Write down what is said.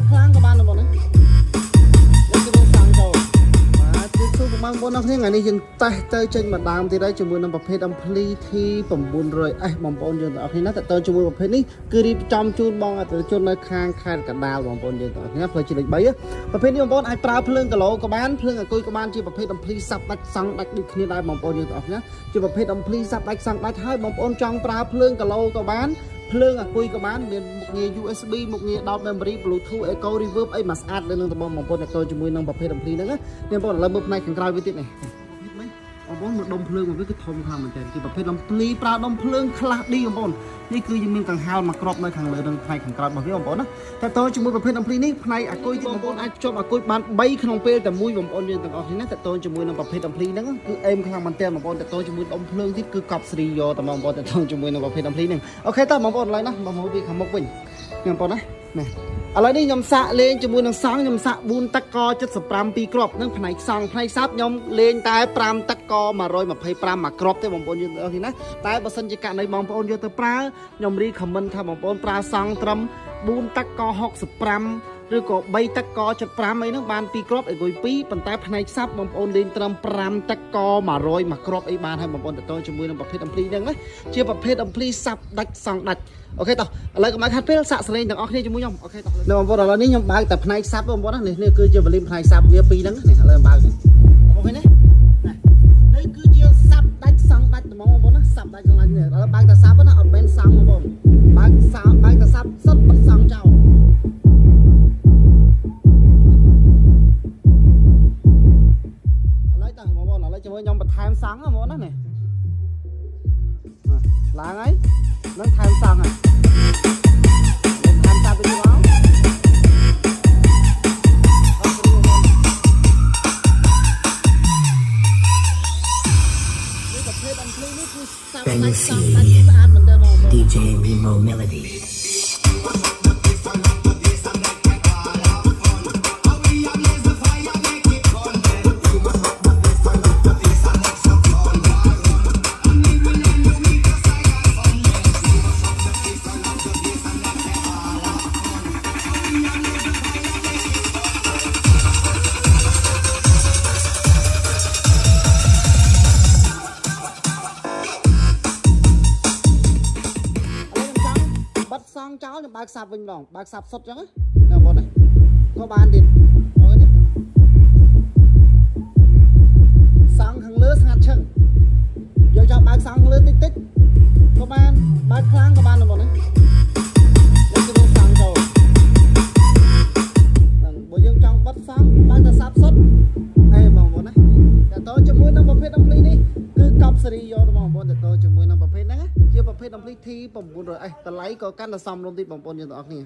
Bạch kháng các bạn là bọn đấy. Đây cái sang cầu. Mà tiếp xúc mang bọn nó thế ngày nay dừng tay trên mặt đàm thì đây chúng mình nằm bập hết ampli thì phẩm buồn rồi. Ai bóng bọn dừng ở khi nó tại tôi chúng mình bập hết ní cứ đi trong chun bong ở chun nơi khang khai cả đào bóng bọn dừng ở khi nó phải chỉ định bấy á. Bập hết ní bóng bọn ai prao phượng cả lỗ các bạn phượng ở cùi các bạn chỉ bập hết ampli sắp đạch sang đạch đi khi đây bóng bọn dừng ở khi nó chỉ bập hết ampli sắp đạch sang đạch hai bóng bọn trong prao phượng cả lỗ các bạnភ្លើងអាគុយក៏បានមានមុខងារ USB មុខងារ Dot Memory Bluetooth Echo Reverb អីមកស្អាតលើនឹងតំបងប្អូនអ្នកចូលជាមួយនឹងប្រភេទ ampli ហ្នឹងណាបងប្អូនឥឡូវមើលផ្នែកខាងក្រៅវាទៀតនេះបងប្អូនមកដុំភ្លើងមកវាគឺធំខ្លាំងមែនតើជាប្រភេទ ampli ប្រើដុំភ្លើង Class D បងប្អូននេះគឺយើងមានកង្ហារមកគ្របនៅខាងលើនឹងផ្នែកខាងក្រៅរបស់វាបងប្អូនណាតែតើជាមួយប្រភេទ ampli នេះផ្នែកអាគុយទីបងប្អូនអាចភ្ជាប់អាគុយបាន3ក្នុងពេលតែមួយបងប្អូនយើងទាំងអស់គ្នាណាតែតើជាមួយនឹងប្រភេទ ampli ហ្នឹងគឺអេមខ្លាំងមែនតើបងប្អូនតែតើជាមួយដុំភ្លើងទៀតគឺកប់ស្រីយកតែបងប្អូនតែតើជាមួយនឹងប្រភេទ ampli ហ្នឹងអូខេតើបងប្អូនឥឡូវណាមកមើលវាខាងមុខវិញបងប្អូនណាឥឡូវនេះខ្ញុំសាកលេងជាមួយនឹងសង់ខ្ញុំសាក4ទឹកក75 2គ្រាប់នឹងផ្នែកសង់ផ្នែកសាប់ខ្ញុំលេងតែ5ទឹកក125មួយគ្រាប់ទេបងប្អូនយើងអស់នេះណាតែបើសិនជាករណីបងប្អូនយកទៅប្រើខ្ញុំរីខមមិនថាបងប្អូនប្រើសង់ត្រឹម4ទឹកក65ឬក៏3ទឹកក75អីហ្នឹងបាន2គ្រាប់អីគុយ2ប៉ុន្តែផ្នែកសាប់បងប្អូនលេងត្រឹម5ទឹកក100មួយគ្រាប់អីបានហើយបងប្អូនតើជាមួយនឹងប្រភេទ ampli ហ្នឹងណាជាប្រភេទ ampli សាប់ដាច់សង់ដាច់អូខេតោះឥឡូវកុំឲ្យខាត់ពេលសាកសលេងទាំងអស់គ្នាជាមួយខ្ញុំអូខេតោះបងប្អូនឥឡូវនេះខ្ញុំបើកតែផ្នែកសាប់បងប្អូនណានេះគឺជាវ៉ូលីមផ្នែកសាប់វា2ហ្នឹងនេះឥឡូវបើកនេះបងប្អូននេះនេះគឺជាសាប់ដាច់សង់ដាច់ហ្មងបងប្អូនណាសាប់ដាច់សង់ដាច់នេះឥឡូវបើកតែសាប់ណាអត់មែនសង់បងប្អូនបើកតែសាប់សុទ្ធបាត់សង់ចោលឥឡូវតោះបងប្អូនឥឡូវជាមួយខ្ញុំបន្ថែមសង់ហ្មងណានេះឡើងហើយនឹងថែមសង់ហើយថែមតាពីនេះមកCan you see DJ Remo Melody? Song cháu nhưng bác sạp vinh lòng bác sạp sốt chứ nào bọn này có bàn điện sang thằng lứa sang chân giờ cho bác sang lứa tích tích có bàn bác kháng có bàn là bọn này đây cái sang rồi bây giờ trong bắt sang bác ta sạp sốt đây bọn bọn này để tôi cho mũi năm phết ampli đi cứ cọp seri vô bọn bọn để tôi cho mũi năm phết đấy chưaประเภท ampli ที่ผมพูดเลยไอ้แต่ไลค์ก็กั้นละซ้ำลงติดผมปนอยู่ตรงนี้